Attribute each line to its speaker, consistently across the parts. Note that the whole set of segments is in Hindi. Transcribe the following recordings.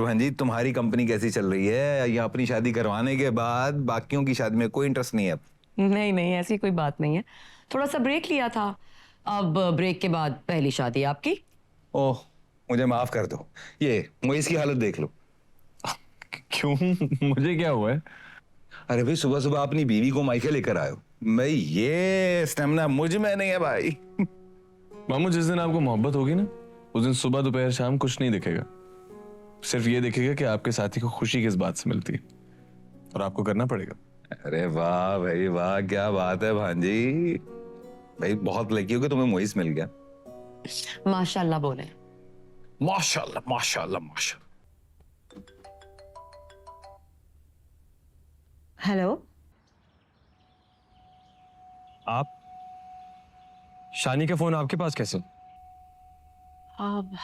Speaker 1: भांजी, तुम्हारी कंपनी कैसी चल रही है? या अपनी शादी करवाने के बाद बाकियों की शादी में कोई इंटरेस्ट नहीं है अब?
Speaker 2: नहीं नहीं, ऐसी कोई बात नहीं है। थोड़ा सा ब्रेक लिया था। अब ब्रेक के बाद पहली शादी आपकी।
Speaker 1: ओह, मुझे माफ कर दो। ये मुइस की हालत देख लो।
Speaker 3: क्यों? मुझे क्या हुआ है?
Speaker 1: अरे भाई, सुबह सुबह अपनी बीवी को मायके लेकर आयो। भाई ये स्टेमिना मुझ में नहीं है भाई।
Speaker 3: मामू, जिस दिन आपको मोहब्बत होगी ना, उस दिन सुबह दोपहर शाम कुछ नहीं दिखेगा। सिर्फ ये दिखेगा कि आपके साथी को खुशी किस बात से मिलती है, और आपको करना पड़ेगा।
Speaker 1: अरे वाह भाई वाह, क्या बात है भांजी। भाई बहुत लकी हो कि तुम्हें मुइस मिल गया।
Speaker 2: माशाल्लाह बोले।
Speaker 1: माशाल्लाह माशाल्लाह माशाल्लाह।
Speaker 2: हेलो।
Speaker 3: आप शानी का फोन आपके पास कैसे?
Speaker 2: अब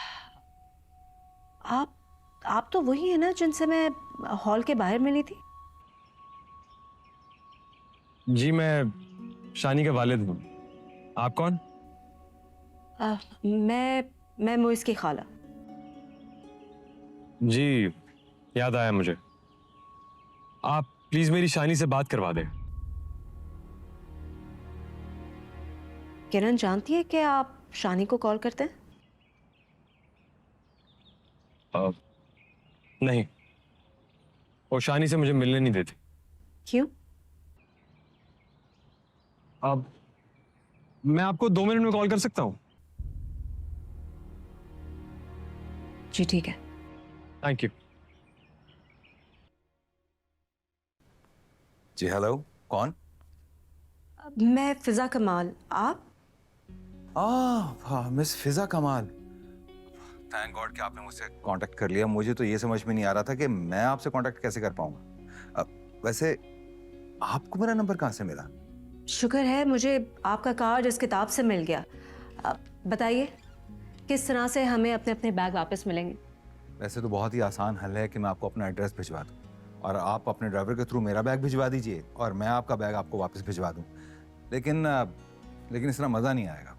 Speaker 2: आप तो वही है ना जिनसे मैं हॉल के बाहर मिली थी।
Speaker 3: जी, मैं शानी का वालिद हूँ। आप कौन?
Speaker 2: मैं मुइस की खाला।
Speaker 3: जी, याद आया मुझे। आप प्लीज मेरी शानी से बात करवा दें।
Speaker 2: किरण जानती है कि आप शानी को कॉल करते हैं?
Speaker 3: नहीं, वो शानी से मुझे मिलने नहीं देती।
Speaker 2: क्यों?
Speaker 3: अब मैं आपको 2 मिनट में कॉल कर सकता हूँ?
Speaker 2: जी ठीक है।
Speaker 3: Thank you.
Speaker 1: जी हेलो, कौन?
Speaker 2: मैं फिजा कमाल। आप?
Speaker 1: हाँ, मिस फिजा कमाल। थैंक गॉड कि आपने मुझसे कांटेक्ट कर लिया। मुझे तो ये समझ में नहीं आ रहा था कि मैं आपसे कांटेक्ट कैसे कर पाऊंगा। वैसे आपको मेरा नंबर कहाँ से मिला?
Speaker 2: शुक्र है मुझे आपका कार्ड इस किताब से मिल गया। बताइए किस तरह से हमें अपने अपने बैग वापस मिलेंगे?
Speaker 1: वैसे तो बहुत ही आसान हल है कि मैं आपको अपना एड्रेस भिजवा दूं और आप अपने ड्राइवर के थ्रू मेरा बैग भिजवा दीजिए और मैं आपका बैग आपको वापस भिजवा दूं। लेकिन इस तरह मजा नहीं आएगा।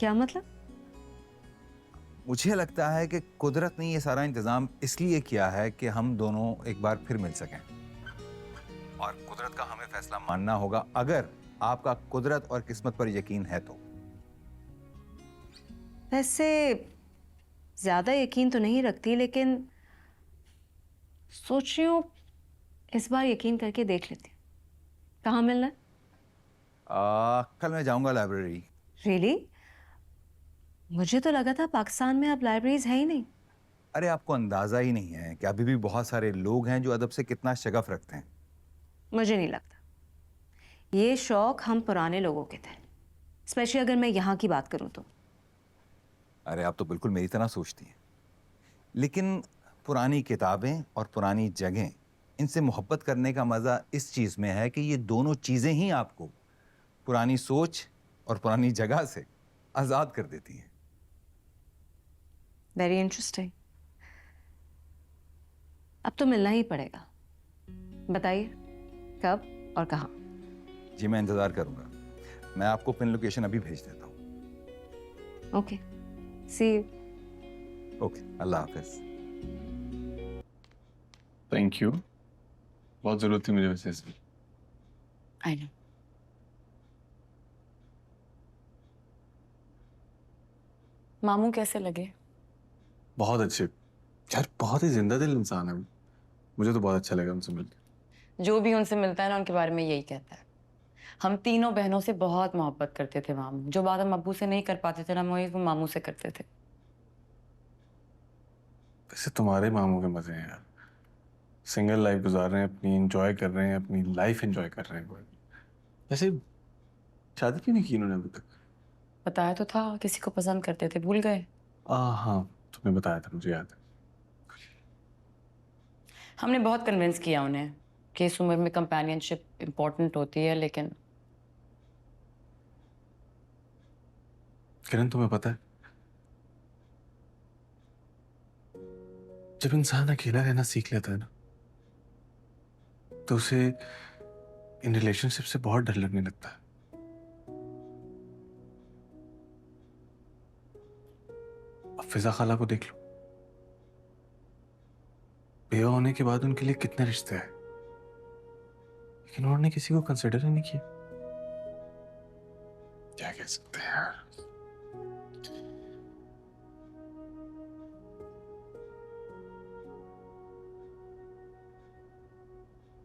Speaker 2: क्या मतलब?
Speaker 1: मुझे लगता है कि कुदरत ने ये सारा इंतजाम इसलिए किया है कि हम दोनों एक बार फिर मिल सकें, और कुदरत का हमें फैसला मानना होगा अगर आपका कुदरत और किस्मत पर यकीन है तो।
Speaker 2: वैसे ज्यादा यकीन तो नहीं रखती, लेकिन सोच रही हूँ इस बार यकीन करके देख लेती हूँ। कहाँ मिलना है?
Speaker 1: कल मैं जाऊंगा लाइब्रेरी।
Speaker 2: रियली? मुझे तो लगा था पाकिस्तान में अब लाइब्रेरीज है ही नहीं।
Speaker 1: अरे आपको अंदाजा ही नहीं है कि अभी भी बहुत सारे लोग हैं जो अदब से कितना शगफ रखते हैं।
Speaker 2: मुझे नहीं लगता। ये शौक हम पुराने लोगों के थे, स्पेशली अगर मैं यहाँ की बात करूँ तो।
Speaker 1: अरे आप तो बिल्कुल मेरी तरह सोचती हैं, लेकिन पुरानी किताबें और पुरानी जगहें, इनसे मोहब्बत करने का मज़ा इस चीज़ में है कि ये दोनों चीज़ें ही आपको पुरानी सोच और पुरानी जगह से आज़ाद कर देती हैं।
Speaker 2: Very interesting. अब तो मिलना ही पड़ेगा। बताइए कब और कहाँ?
Speaker 1: जी मैं इंतज़ार करूँगा। मैं आपको पिन लोकेशन अभी भेज देता हूँ।
Speaker 2: Okay, see you.
Speaker 1: ओके, अल्लाह हाफिज़।
Speaker 3: Thank you. बहुत जरूरत थी मुझे वैसे इसकी।
Speaker 2: I know. मामू कैसे लगे?
Speaker 3: बहुत अच्छे यार, बहुत ही जिंदा दिल इंसान है। मुझे तो बहुत अच्छा लगा उनसे मिलकर।
Speaker 4: जो भी उनसे मिलता है ना, उनके बारे में यही कहता है। हम तीनों बहनों से बहुत मोहब्बत करते थे मामू। जो बात हम अब्बू से नहीं कर पाते थे ना, वो मामू से करते थे।
Speaker 3: वैसे तुम्हारे मामू के मजे हैं यार। सिंगल लाइफ गुजार रहे हैं अपनी, एंजॉय कर रहे हैं अपनी लाइफ, एंजॉय कर रहे हैं वो। वैसे शादी क्यों नहीं की इन्होंने अभी तक?
Speaker 4: बताया तो था किसी को पसंद करते थे, भूल गए?
Speaker 3: हाँ, तुमने बताया था, मुझे याद है।
Speaker 4: हमने बहुत कन्विंस किया उन्हें कि इस उम्र में कंपेनियनशिप इम्पोर्टेंट होती है, लेकिन
Speaker 3: किरण, तुम्हें पता है, जब इंसान अकेला रहना सीख लेता है ना, तो उसे इन रिलेशनशिप से बहुत डर लगने लगता है। फिजा खाला को देख लो, बेवा होने के बाद उनके लिए कितने रिश्ते हैं, लेकिन उन्होंने किसी को कंसिडर ही नहीं किया। क्या कह सकते हैं यार।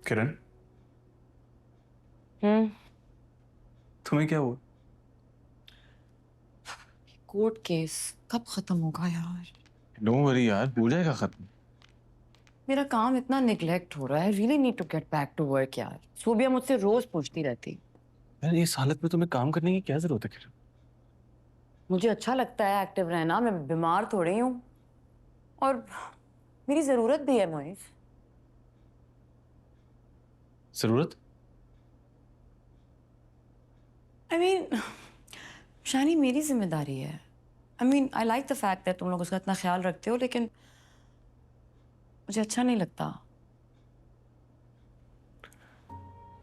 Speaker 3: किरण, तुम्हें क्या हुआ?
Speaker 4: कोर्ट केस कब खत्म होगा यार?
Speaker 3: डोंट वरी यार, हो जाएगा खत्म।
Speaker 4: मेरा काम इतना निग्लेक्ट हो रहा है। Really need to get back to work यार। सोबिया मुझसे रोज पूछती रहती।
Speaker 3: यार इस हालत में तुम्हें काम करने की क्या जरूरत है किरण?
Speaker 4: मुझे अच्छा लगता है एक्टिव रहना, मैं बीमार थोड़ी हूँ और मेरी जरूरत भी है मोइज।
Speaker 3: जरूरत?
Speaker 4: आई मीन शानी मेरी जिम्मेदारी है। I mean I like the fact that तुम लोग उसका इतना ख्याल रखते हो, लेकिन मुझे अच्छा नहीं लगता।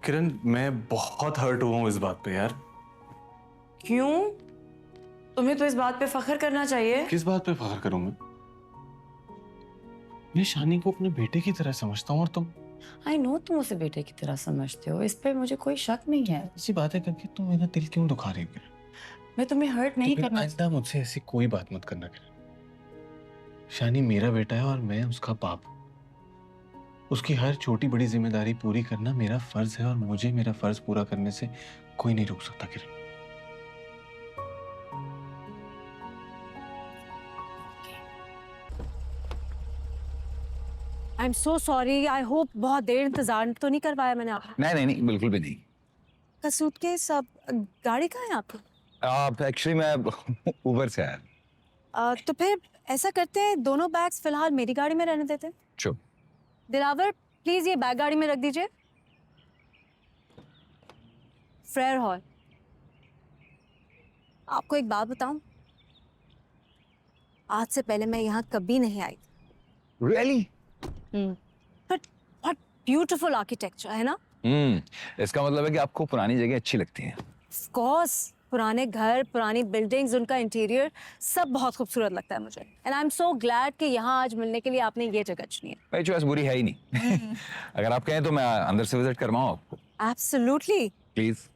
Speaker 3: किरण मैं बहुत हर्ट हुआ हूँ इस बात पे यार।
Speaker 4: क्यों? तुम्हें तो इस बात पे फख्र करना चाहिए।
Speaker 3: किस बात पे फख्र करूं मैं शानी को अपने बेटे की तरह समझता हूँ और तुम।
Speaker 4: आई नो तुम उसे बेटे की तरह समझते हो, इस पे मुझे कोई शक नहीं है।
Speaker 3: ऐसी बातें करके तुम मेरा दिल क्यों दुखा रही हो किरण?
Speaker 4: मैं तुम्हें हर्ट नहीं करना।
Speaker 3: आइंदा मुझसे ऐसी कोई बात मत करना किरण। शानी मेरा बेटा है और मैं उसका बाप हूँ। उसकी हर छोटी बड़ी जिम्मेदारी पूरी करना मेरा फर्ज है और मुझे मेरा फर्ज पूरा करने से कोई नहीं रोक सकता Kiran.
Speaker 2: I am so sorry. I hope बहुत देर इंतजार तो नहीं करवाया मैंने आपको।
Speaker 1: नहीं नहीं नहीं, बिल्कुल भी नहीं।
Speaker 2: का सूटकेस अब गाड़ी कहाँ है आपकी?
Speaker 1: आप एक्चुअली मैं ऊबर से आया।
Speaker 2: तो फिर ऐसा करते हैं, दोनों बैग्स फिलहाल मेरी गाड़ी में रहने देते हैं।
Speaker 1: चुप।
Speaker 2: दिलावर प्लीज ये बैग गाड़ी में रख दीजिए। फ्रेयर हॉल, आपको एक बात बताऊं, आज से पहले मैं यहाँ कभी नहीं आई।
Speaker 1: Really?
Speaker 2: But what beautiful architecture है ना।
Speaker 1: इसका मतलब है कि आपको पुरानी जगह अच्छी लगती हैं।
Speaker 2: ऑफ कोर्स, पुराने घर, पुरानी बिल्डिंग्स, उनका इंटीरियर सब बहुत खूबसूरत लगता है मुझे। And I am so glad कि यहाँ आज मिलने के लिए आपने ये जगह चुनी है।
Speaker 1: मेरी चॉइस बुरी है ही नहीं। अगर आप कहें तो मैं अंदर से विजिट करवाऊं आपको?
Speaker 2: एब्सोल्युटली।
Speaker 1: प्लीज।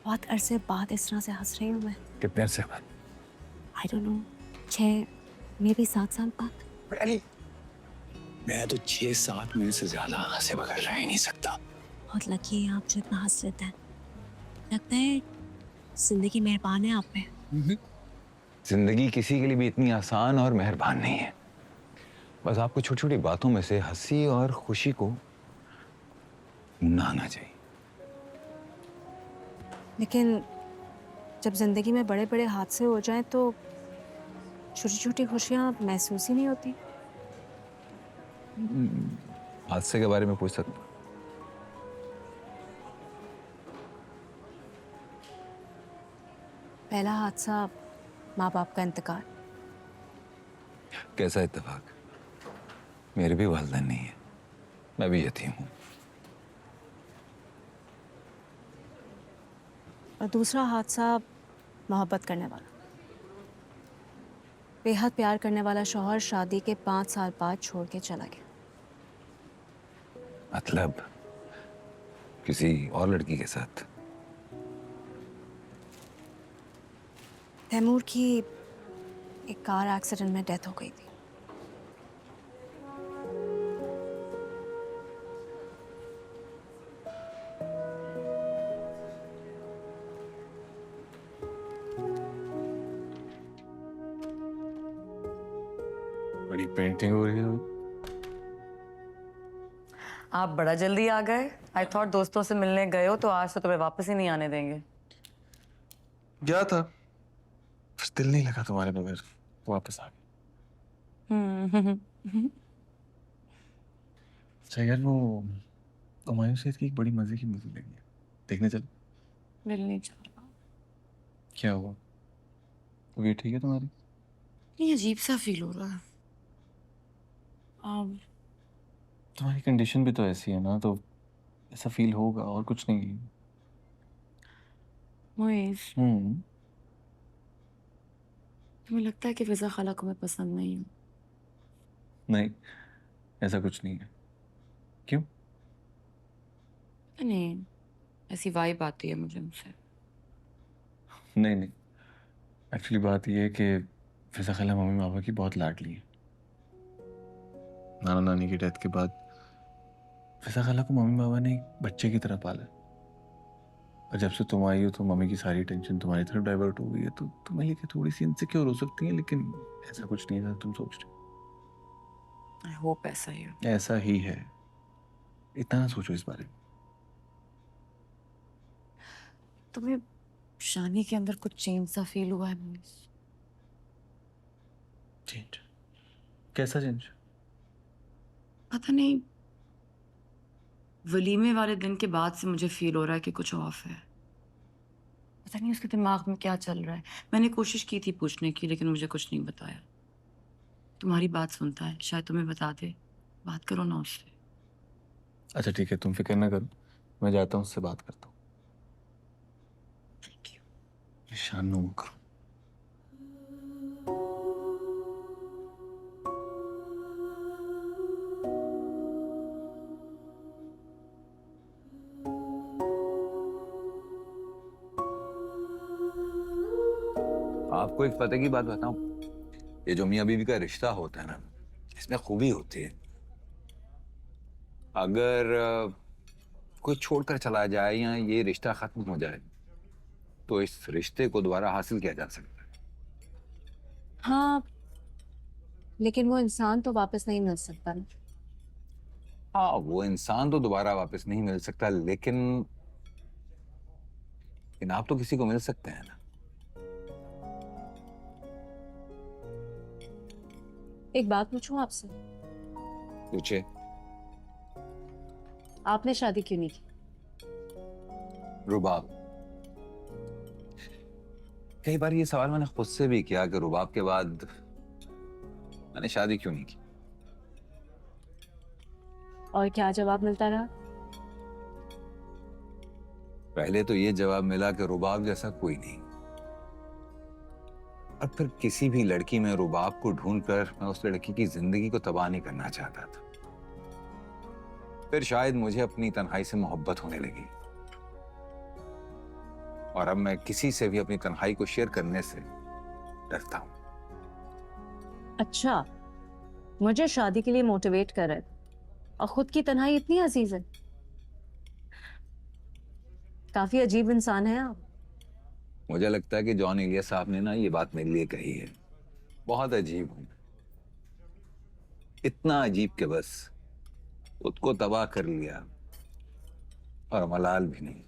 Speaker 2: बहुत अरसे बाद इस तरह से हंस रही हूँ मैं।
Speaker 1: कितने अरसे बाद?
Speaker 2: I don't know, 6 may be 7 साल बाद।
Speaker 1: Really? मैं तो 6-7 महीने से ज्यादा हंसे बगैर रह ही नहीं सकता।
Speaker 2: बहुत लकी है आप जो इतना हंस लेते हैं। लगता है जिंदगी मेहरबान है आप पे।
Speaker 1: जिंदगी किसी के लिए भी इतनी आसान और मेहरबान नहीं है। बस आपको छोटी छोटी बातों में से हंसी और खुशी को ढूंढना आना चाहिए।
Speaker 2: लेकिन जब जिंदगी में बड़े बड़े हादसे हो जाएं तो छोटी छोटी खुशियां महसूस ही नहीं होती।
Speaker 1: हादसे के बारे में पूछ सकता?
Speaker 2: पहला हादसा माँ बाप का इंतकाल।
Speaker 1: कैसा इत्तेफाक, मेरे भी वालिदैन नहीं है, मैं भी यतीम हूँ।
Speaker 2: और दूसरा हादसा मोहब्बत करने वाला। बेहद प्यार करने वाला शौहर शादी के 5 साल बाद छोड़ के चला गया।
Speaker 1: मतलब किसी और लड़की के साथ?
Speaker 2: तैमूर की एक कार एक्सीडेंट में डेथ हो गई थी।
Speaker 3: बड़ी पेंटिंग हो रही है।
Speaker 4: आप बड़ा जल्दी आ गए। आई थॉट दोस्तों से मिलने गए हो तो आज तो तुम्हें वापस ही नहीं आने देंगे।
Speaker 3: क्या था, फिर दिल नहीं लगा तुम्हारे बगैर, वापस आ गए। अच्छा यार, वो हुमायूं सेठ की एक बड़ी मजे की मूवी लगी है, देखने चल।
Speaker 4: दिल नहीं चाह रहा।
Speaker 3: क्या हुआ, तबीयत ठीक है तुम्हारी?
Speaker 4: नहीं, अजीब सा फील हो रहा है।
Speaker 3: तुम्हारी कंडीशन भी तो ऐसी है ना, तो ऐसा फील होगा, और कुछ नहीं।
Speaker 4: मोइज,
Speaker 3: हम्म।
Speaker 4: तुम्हें लगता है कि फिजा खाला को मैं पसंद नहीं हूँ?
Speaker 3: नहीं, ऐसा कुछ नहीं है। क्यों?
Speaker 4: नहीं, ऐसी वाइब आती है मुझे उनसे।
Speaker 3: नहीं नहीं, एक्चुअली बात यह है कि फिजा खाला मम्मी पापा की बहुत लाडली है। नाना नानी की डेथ के बाद फिजा खाला को मम्मी पापा ने एक बच्चे की तरह पाला है। और जब से तुम आई हो तो मम्मी की सारी टेंशन तुम्हारी तरफ डाइवर्ट हो गई है, तो तुम्हें लेके थोड़ी सी इनसिक्योर हो सकती है, लेकिन ऐसा कुछ नहीं है तुम सोच रहे
Speaker 4: आई होप ऐसा ही हो।
Speaker 3: हो। ऐसा ही है, इतना ना सोचो इस बारे में।
Speaker 4: तुम्हें शानी के अंदर कुछ चेंज सा फील हुआ है मोइज?
Speaker 3: चेंज? कैसा चेंज?
Speaker 4: पता नहीं, वलीमे वाले दिन के बाद से मुझे फील हो रहा है कि कुछ ऑफ है। पता नहीं उसके दिमाग में क्या चल रहा है। मैंने कोशिश की थी पूछने की, लेकिन मुझे कुछ नहीं बताया। तुम्हारी बात सुनता है, शायद तुम्हें बता दे। बात करो ना उससे।
Speaker 3: अच्छा ठीक है, तुम फिक्र ना करो, मैं जाता हूँ, उससे बात करता हूँ।
Speaker 4: Thank you.
Speaker 3: शानू करो।
Speaker 1: आपको एक पते की बात बताऊं, ये जो मियां बीवी का रिश्ता होता है ना, इसमें खूबी होती है। अगर कोई छोड़कर चला जाए या ये रिश्ता खत्म हो जाए, तो इस रिश्ते को दोबारा हासिल किया जा सकता है।
Speaker 2: हाँ, लेकिन वो इंसान तो वापस नहीं मिल सकता ना।
Speaker 1: हाँ, वो इंसान तो दोबारा वापस नहीं मिल सकता, लेकिन आप तो किसी को मिल सकते हैं ना।
Speaker 2: एक बात पूछूं आपसे,
Speaker 1: पूछे।
Speaker 2: आपने शादी क्यों नहीं की?
Speaker 1: रुबाब। कई बार ये सवाल मैंने खुद से भी किया कि रुबाब के बाद मैंने शादी क्यों नहीं की।
Speaker 2: और क्या जवाब मिलता रहा?
Speaker 1: पहले तो ये जवाब मिला कि रुबाब जैसा कोई नहीं, और फिर किसी भी लड़की में रुबाब को ढूंढकर मैं उस लड़की की जिंदगी को तबाह नहीं करना चाहता था। फिर शायद मुझे अपनी तन्हाई से मोहब्बत होने लगी, और अब मैं किसी से भी अपनी तन्हाई को शेयर करने से डरता हूं।
Speaker 2: अच्छा, मुझे शादी के लिए मोटिवेट कर रहे थे और खुद की तन्हाई इतनी अजीज है। काफी अजीब इंसान है आप।
Speaker 1: मुझे लगता है कि जॉन एलिया साहब ने ना ये बात मेरे लिए कही है। बहुत अजीब हूं, इतना अजीब कि बस खुद को तबाह कर लिया और मलाल भी नहीं।